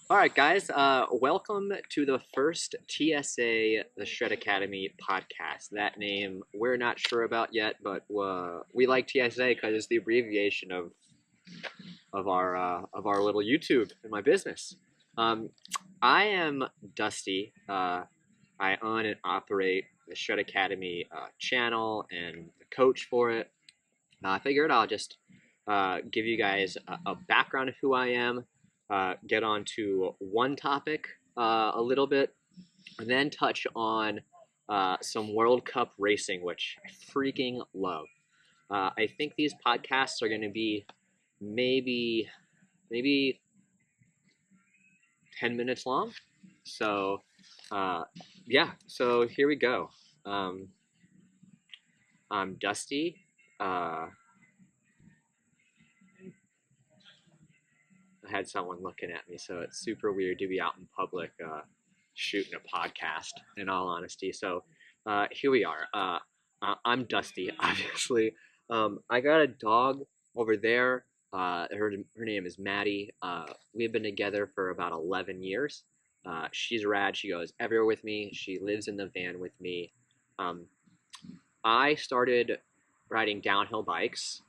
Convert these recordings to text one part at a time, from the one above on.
All right, guys. Welcome to the first T.S.A the Shred Academy podcast. That name we're not sure about yet, but we like T.S.A because it's the abbreviation of our little YouTube in my business. Um, I am Dusty. I own and operate the Shred Academy channel and the coach for it. I figured I'll just give you guys a background of who I am, get on to one topic a little bit, and then touch on some World Cup racing, which I freaking love. I think these podcasts are going to be maybe 10 minutes long. So, uh, yeah, so here we go. Um, I'm Dusty. Uh, I had someone looking at me, so it's super weird to be out in public shooting a podcast, in all honesty. So here we are. I'm Dusty, obviously. I got a dog over there. Her name is Maddie. We've been together for about 11 years. She's rad. She goes everywhere with me. She lives in the van with me. Um, I started riding downhill bikes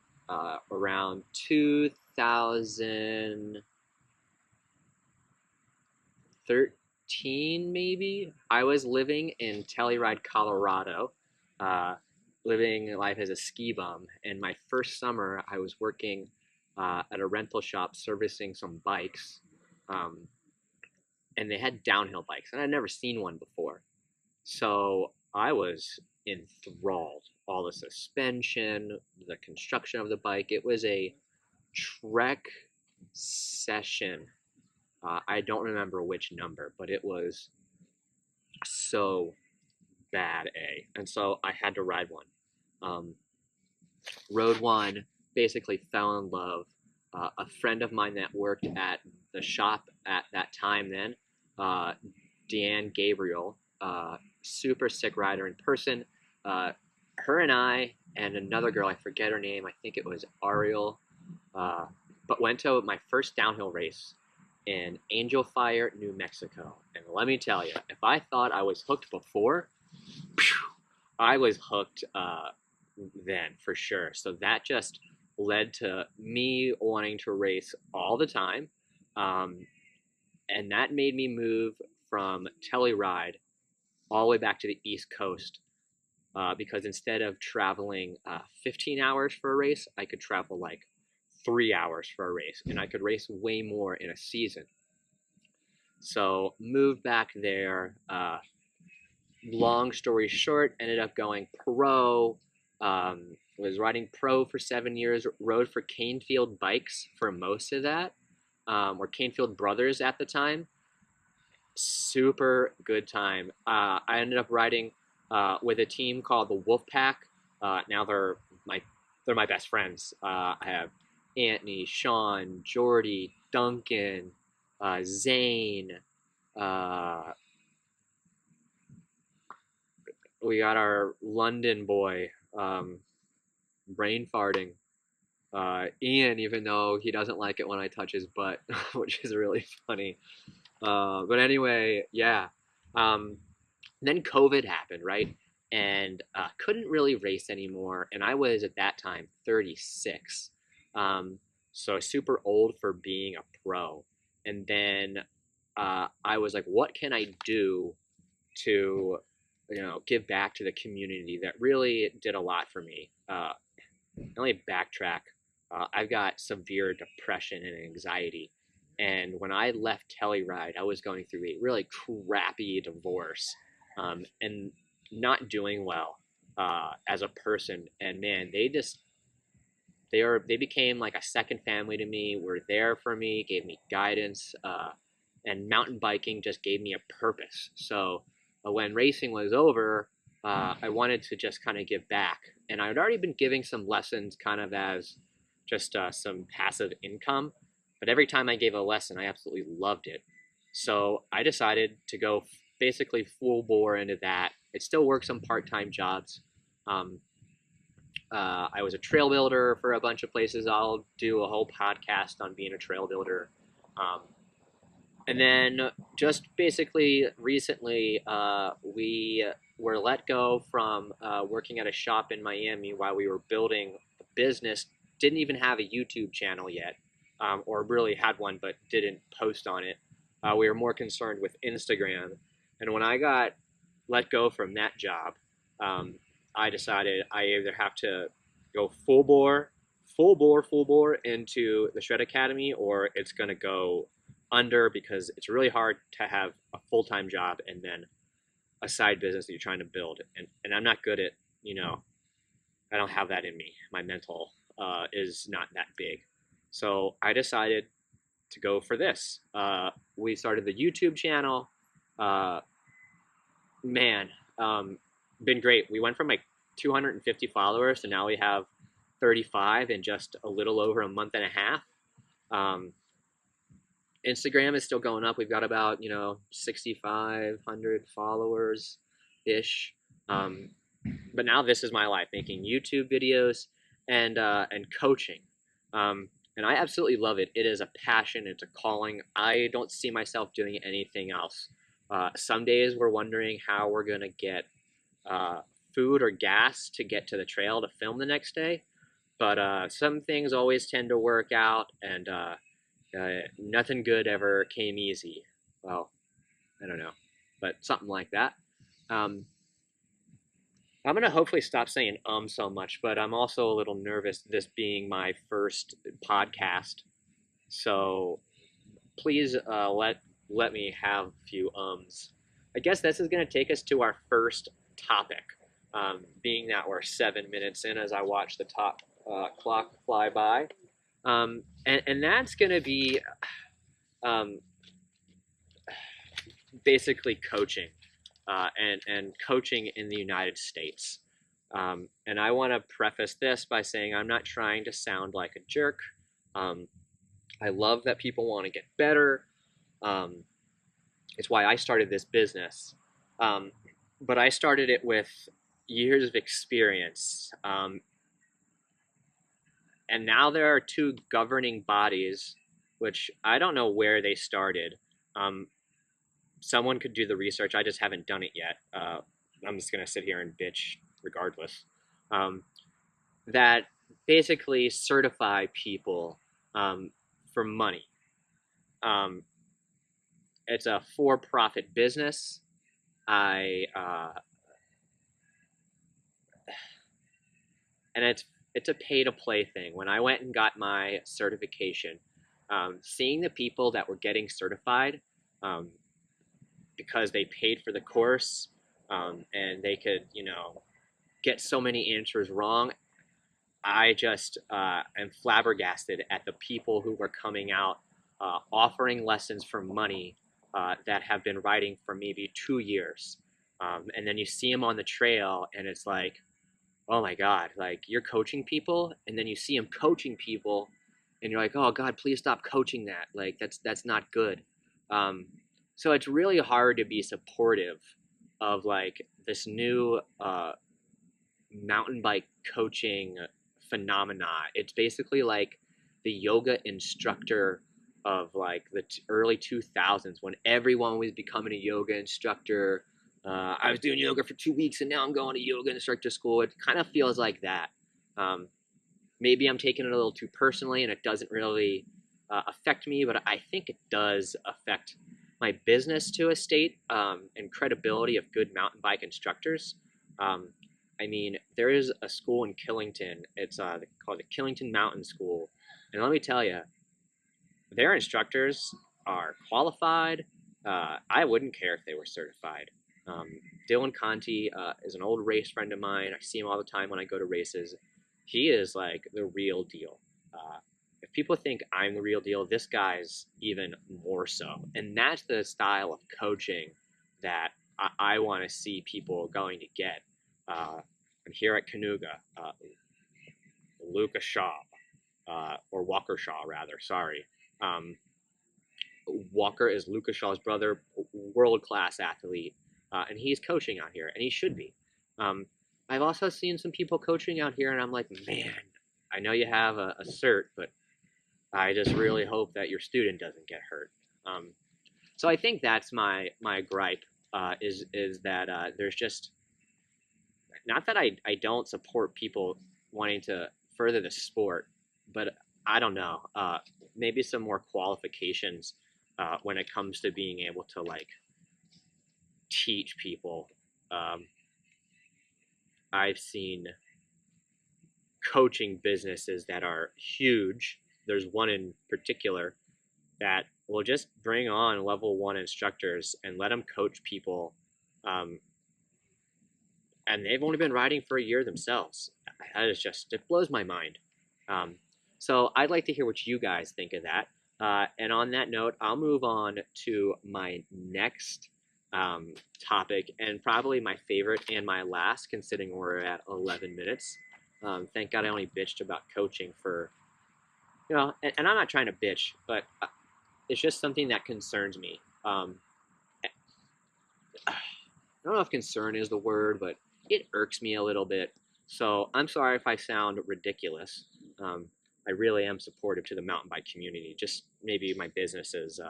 around 2013, maybe. I was living in Telluride, Colorado, uh, living life as a ski bum. And my first summer, I was working at a rental shop servicing some bikes. Um, and they had downhill bikes, and I'd never seen one before. So I was enthralled. All the suspension, the construction of the bike. It was a Trek session. I don't remember which number, but it was so bad A. And so I had to ride one. Um, Rode one, basically fell in love. A friend of mine that worked at the shop at that time then, uh, Deanne Gabriel, super sick rider in person. Her and I and another girl, I forget her name, I think it was Ariel, uh, but went to my first downhill race in Angel Fire, New Mexico. And let me tell you, if I thought I was hooked before, I was hooked then for sure. So that just led to me wanting to race all the time. Um, and that made me move from Telluride all the way back to the East Coast because instead of traveling 15 hours for a race, I could travel like 3 hours for a race, and I could race way more in a season. So moved back there. Long story short, ended up going pro. Was riding pro for 7 years. Rode for Canefield Bikes for most of that, or Canefield Brothers at the time. Super good time. I ended up riding with a team called the Wolfpack. Now they're my best friends. I have Anthony, Sean, Jordy, Duncan, Zane. Uh, we got our London boy, brain farting. Ian, even though he doesn't like it when I touch his butt, which is really funny. But anyway, yeah. Um, then COVID happened, right? And couldn't really race anymore. And I was at that time 36. Um, so super old for being a pro. And then I was like, what can I do to, give back to the community that really did a lot for me? Let me backtrack. I've got severe depression and anxiety. And when I left Telluride, I was going through a really crappy divorce and not doing well as a person. And man, they became like a second family to me. Were there for me, gave me guidance, and mountain biking just gave me a purpose. So when racing was over, I wanted to just kind of give back. And I had already been giving some lessons kind of as just some passive income. But every time I gave a lesson, I absolutely loved it. So I decided to go basically full bore into that. It still works some part-time jobs. Um, I was a trail builder for a bunch of places. I'll do a whole podcast on being a trail builder. Um, And then just basically recently, we were let go from working at a shop in Miami while we were building a business. Didn't even have a YouTube channel yet, or really had one but didn't post on it. We were more concerned with Instagram. And when I got let go from that job, um, I decided I either have to go full bore into the Shred Academy, or it's going to go under, because it's really hard to have a full-time job and then a side business that you're trying to build. And I'm not good at, you know, I don't have that in me. My mental is not that big. So I decided to go for this. We started the YouTube channel. Uh, man, been great. We went from like 250 followers to now we have 35 in just a little over a month and a half. Um, Instagram is still going up. We've got about 6,500 followers ish. Um, but now this is my life, making YouTube videos and coaching. And I absolutely love it. It is a passion. It's a calling. I don't see myself doing anything else. Some days we're wondering how we're gonna get uh, food or gas to get to the trail to film the next day. But some things always tend to work out, and nothing good ever came easy. Well, I don't know, but something like that. Um, I'm gonna hopefully stop saying so much, but I'm also a little nervous, this being my first podcast. So please let me have a few ums. I guess this is gonna take us to our first topic. Being that we're 7 minutes in, as I watch the top clock fly by, and that's gonna be um, basically coaching, and coaching in the United States. And I want to preface this by saying I'm not trying to sound like a jerk. Um, I love that people want to get better. Um, it's why I started this business. Um, but I started it with years of experience. And now there are two governing bodies, which I don't know where they started. Um, Someone could do the research. I just haven't done it yet. I'm just gonna sit here and bitch regardless. Um, that basically certify people for money. Um, it's a for-profit business. I and it's a pay-to-play thing. When I went and got my certification, seeing the people that were getting certified, because they paid for the course, and they could, get so many answers wrong. I just am flabbergasted at the people who were coming out offering lessons for money that have been riding for maybe 2 years. And then you see them on the trail, and it's like, oh my God, like you're coaching people, and then you see them coaching people, and you're like, oh God, please stop coaching that. Like that's not good. Um, so it's really hard to be supportive of like this new mountain bike coaching phenomena. It's basically like the yoga instructor of like the early 2000s, when everyone was becoming a yoga instructor. I was doing yoga for 2 weeks and now I'm going to yoga instructor school. It kind of feels like that. Um, Maybe I'm taking it a little too personally and it doesn't really affect me, but I think it does affect my business to a state, and credibility of good mountain bike instructors. Um, I mean, there is a school in Killington. It's called the Killington Mountain School. And let me tell you, their instructors are qualified. I wouldn't care if they were certified. Dylan Conti is an old race friend of mine. I see him all the time when I go to races. He is like the real deal. If people think I'm the real deal, this guy's even more so. And that's the style of coaching that I want to see people going to get. And here at Canuga, Luca Shaw, or Walker Shaw, rather, sorry. Walker is Luca Shaw's brother, world-class athlete, and he's coaching out here, and he should be. I've also seen some people coaching out here, and I'm like, man, I know you have a cert, but I just really hope that your student doesn't get hurt. So I think that's my gripe, is that there's just, not that I don't support people wanting to further the sport, but I don't know, maybe some more qualifications when it comes to being able to like teach people. Um, I've seen coaching businesses that are huge. There's one in particular that will just bring on level one instructors and let them coach people. Um, and they've only been riding for a year themselves. That is just, it blows my mind. Um, so I'd like to hear what you guys think of that. And on that note, I'll move on to my next topic, and probably my favorite and my last, considering we're at 11 minutes. Thank God I only bitched about coaching for, and I'm not trying to bitch, but it's just something that concerns me. I don't know if concern is the word, but it irks me a little bit. So I'm sorry if I sound ridiculous. I really am supportive to the mountain bike community. Just maybe my business is,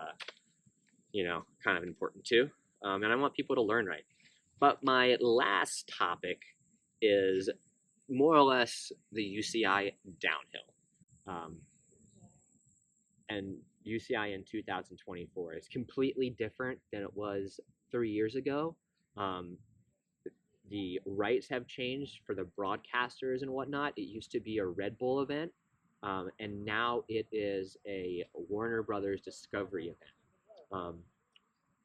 kind of important too. And I want people to learn right. But my last topic is more or less the UCI Downhill. And UCI in 2024 is completely different than it was 3 years ago. Um, the rights have changed for the broadcasters and whatnot. It used to be a Red Bull event, and now it is a Warner Brothers Discovery event.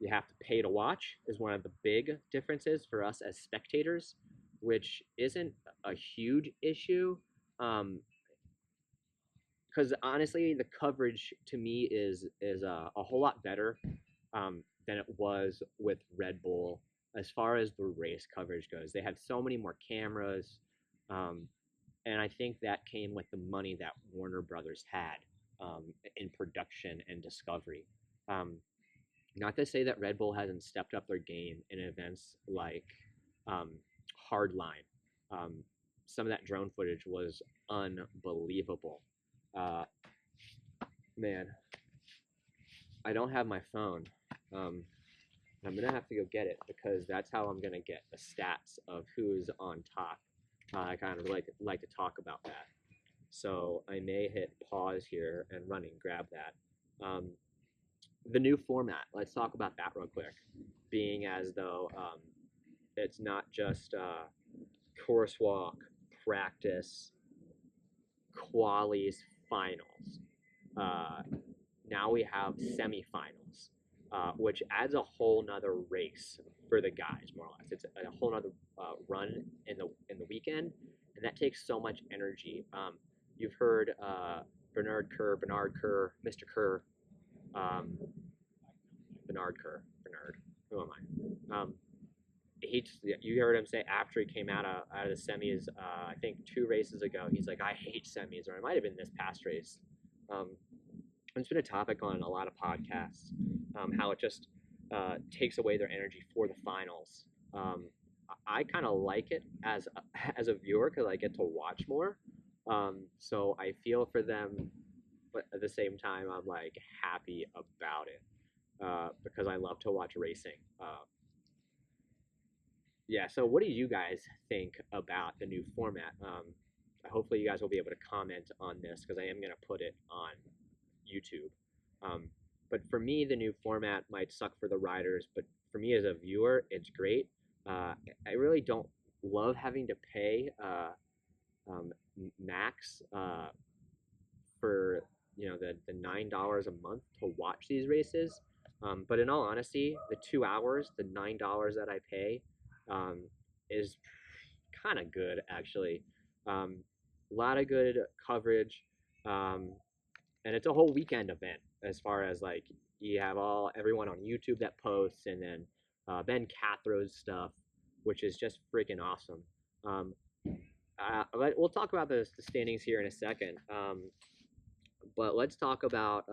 You have to pay to watch is one of the big differences for us as spectators, which isn't a huge issue. Because honestly, the coverage to me is a whole lot better than it was with Red Bull as far as the race coverage goes. They had so many more cameras, um, and I think that came with the money that Warner Brothers had in production and discovery. Um, Not to say that Red Bull hasn't stepped up their game in events like um, Hardline. Um, some of that drone footage was unbelievable. Uh, Man, I don't have my phone. I'm gonna have to go get it because that's how I'm gonna get the stats of who's on top. I kind of like to talk about that. So I may hit pause here and run and grab that. The new format. Let's talk about that real quick. Being as though it's not just course walk, practice, qualies, finals. Uh, Now we have semifinals, which adds a whole nother race for the guys, more or less. It's a whole nother run in the weekend, and that takes so much energy. You've heard Bernard Kerr, Mr. Kerr, um, Bernard. Who am I? You heard him say after he came out of the semis, I think 2 races ago, he's like, I hate semis, or it might have been this past race. Um, it's been a topic on a lot of podcasts, how it just takes away their energy for the finals. I kind of like it as as a viewer because I get to watch more. So I feel for them, but at the same time, I'm like happy about it because I love to watch racing. Yeah. So what do you guys think about the new format? Hopefully, you guys will be able to comment on this because I am going to put it on YouTube. Um, but for me, the new format might suck for the riders, but for me as a viewer, it's great. I really don't love having to pay max for the $9 a month to watch these races. But in all honesty, the 2 hours, the $9 that I pay, um, is kind of good actually. A lot of good coverage. And it's a whole weekend event as far as like you have everyone on YouTube that posts, and then Ben Cathro's stuff, which is just freaking awesome. Um, we'll talk about the standings here in a second, but let's talk about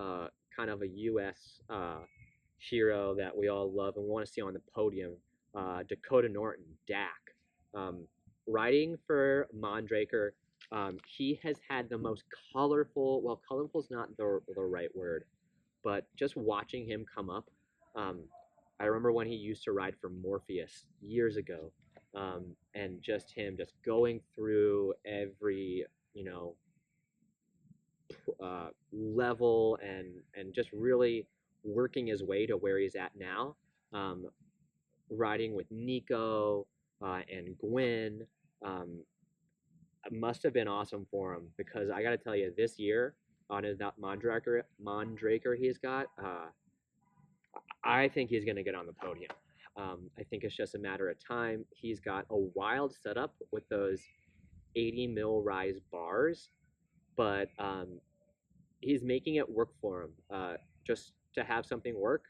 kind of a U.S. Hero that we all love and want to see on the podium, Dakota Norton, Dak. Riding for Mondraker, he has had the most colorful, well, colorful is not the right word, but just watching him come up, I remember when he used to ride for Morpheus years ago, and just him just going through every, you know, level and just really working his way to where he's at now. Um, Riding with Nico and Gwen. Must have been awesome for him because I got to tell you, this year on his Mondraker he's got, I think he's going to get on the podium. I think it's just a matter of time. He's got a wild setup with those 80 mil rise bars, but he's making it work for him. Just to have something work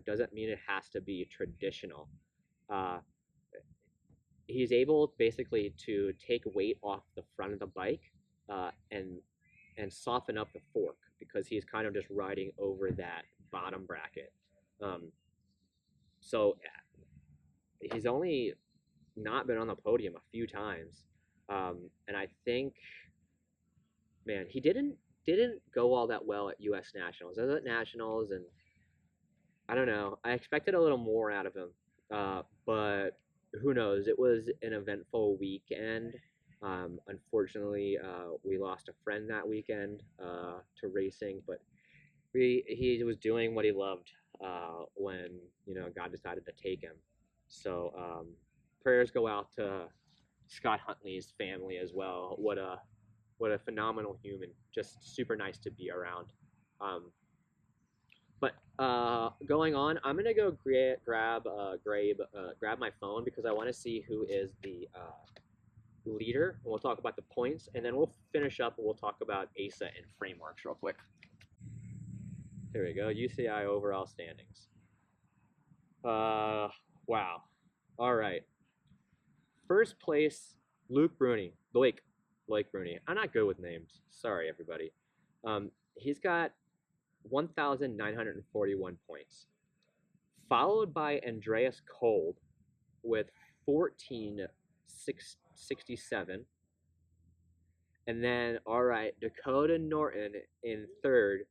doesn't mean it has to be traditional. Uh, he's able basically to take weight off the front of the bike and soften up the fork because he's kind of just riding over that bottom bracket. Um, so he's only not been on the podium a few times, and I think, man, he didn't go all that well at U.S. Nationals. I was at Nationals, and I don't know. I expected a little more out of him, but who knows? It was an eventful weekend. Unfortunately, we lost a friend that weekend to racing, but he was doing what he loved when God decided to take him. So prayers go out to Scott Huntley's family as well. What a phenomenal human! Just super nice to be around. But going on, I'm gonna go grab my phone because I want to see who is the leader, and we'll talk about the points, and then we'll finish up and we'll talk about ASA and frameworks real quick. Here we go, UCI overall standings. Wow. All right. First place, Blake Bruni. I'm not good with names. Sorry, everybody. He's got 1,941 points, followed by Andreas Kolb with 14,667. And then, all right, Dakota Norton in third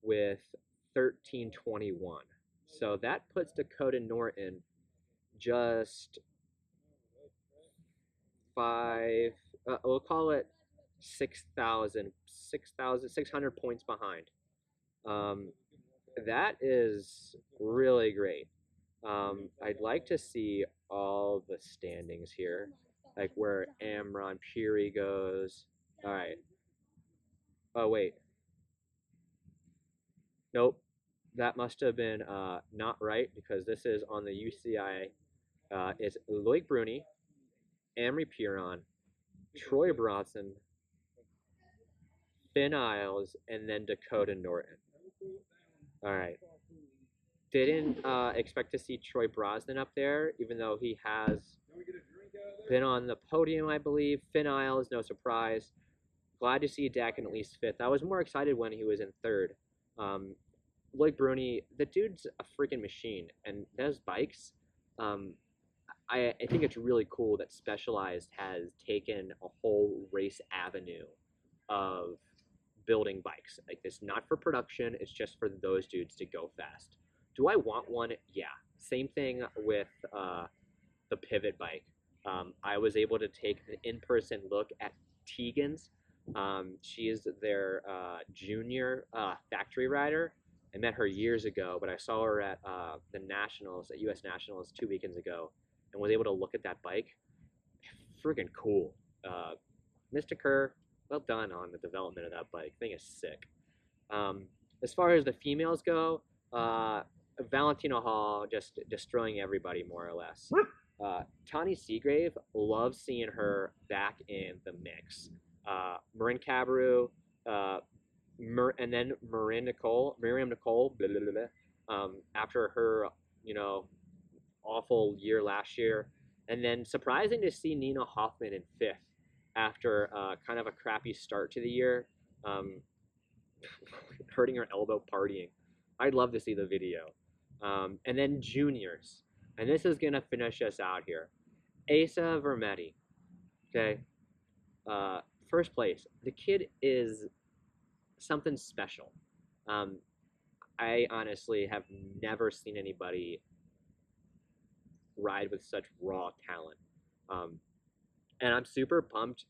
with 1321. So that puts Dakota Norton just we'll call it 600 points behind. That is really great. I'd like to see all the standings here, like where Amron Puri goes. All right. Oh, wait. Nope. That must have been not right because this is on the UCI. It's Loic Bruni, Amory Piron, Troy Bronson, Finn Isles, and then Dakota Norton. All right. Didn't expect to see Troy Brosnan up there, even though he has been on the podium, I believe. Finn Isles, no surprise. Glad to see Dak in at least fifth. I was more excited when he was in third. Loic Bruni, the dude's a freaking machine, and those bikes, I think it's really cool that Specialized has taken a whole race avenue of building bikes. Like, it's not for production, it's just for those dudes to go fast. Do I want one? Yeah. Same thing with the pivot bike. I was able to take an in-person look at Tegan's. She is their junior factory rider. I met her years ago, but I saw her at the Nationals, at US Nationals 2 weekends ago, and was able to look at that bike. Freaking cool. Mr. Kerr, well done on the development of that bike. Thing is sick. As far as the females go, Valentina Hall just destroying everybody more or less. Tani Seagrave, love seeing her back in the mix. Marin Cabaru, and then Miriam Nicole, blah, blah, blah, blah, after her, awful year last year. And then surprising to see Nina Hoffman in fifth after kind of a crappy start to the year, hurting her elbow partying. I'd love to see the video. And then juniors. And this is going to finish us out here. Asa Vermetti. Okay. First place. The kid is something special. I honestly have never seen anybody ride with such raw talent. Um, and I'm super pumped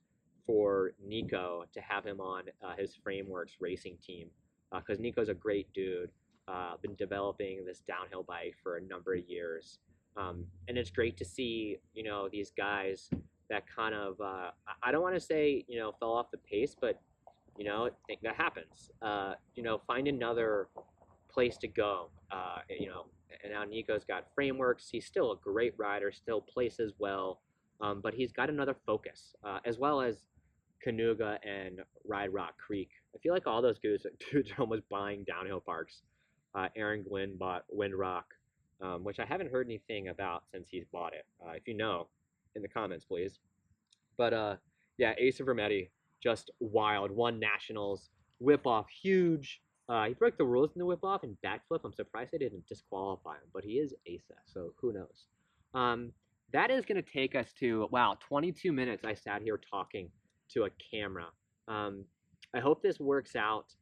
for Nico to have him on his Frameworks racing team because Nico's a great dude. Been developing this downhill bike for a number of years, and it's great to see these guys that kind of I don't want to say fell off the pace, but I think that happens. Find another place to go. And now Nico's got Frameworks. He's still a great rider, still places well, but he's got another focus, as well as Canuga and Ride Rock Creek. I feel like all those dudes are almost buying downhill parks. Aaron Gwynn bought Windrock, which I haven't heard anything about since he's bought it. If you know, in the comments, please. But yeah, Asa Vermetti, just wild. Won nationals, whip off huge. He broke the rules in the whip off and backflip. I'm surprised they didn't disqualify him, but he is Asa, so who knows? That is going to take us to, wow, 22 minutes I sat here talking to a camera. I hope this works out.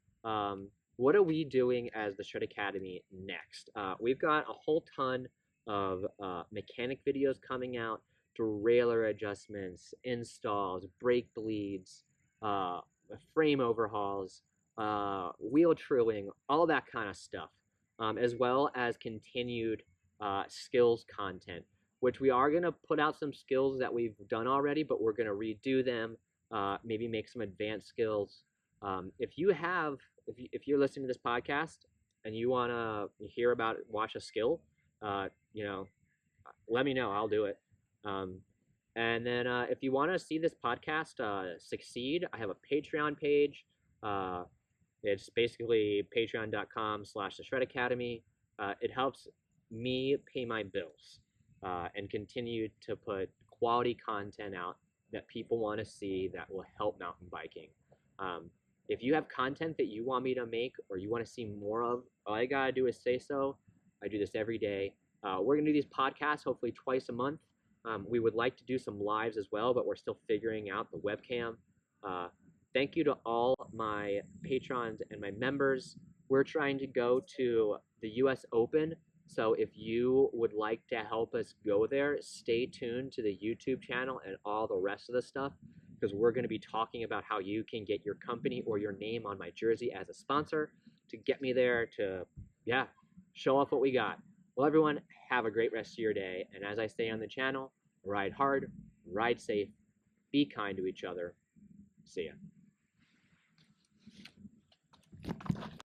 What are we doing as the Shred Academy next? We've got a whole ton of mechanic videos coming out, derailleur adjustments, installs, brake bleeds, frame overhauls, wheel trilling, all that kind of stuff, as well as continued skills content, which we are going to put out some skills that we've done already, but we're going to redo them, maybe make some advanced skills. If you're listening to this podcast and you want to hear about it, watch a skill, let me know. I'll do it. And then if you want to see this podcast succeed, I have a Patreon page. It's basically patreon.com/the Shred Academy. It helps me pay my bills and continue to put quality content out that people want to see that will help mountain biking. If you have content that you want me to make or you want to see more of, all you gotta do is say so. I do this every day. We're gonna do these podcasts hopefully twice a month. We would like to do some lives as well, but we're still figuring out the webcam. Thank you to all my patrons and my members. We're trying to go to the US Open, so if you would like to help us go there, stay tuned to the YouTube channel and all the rest of the stuff, because we're going to be talking about how you can get your company or your name on my jersey as a sponsor to get me there to, yeah, show off what we got. Well, everyone, have a great rest of your day. And as I say on the channel, ride hard, ride safe, be kind to each other. See ya.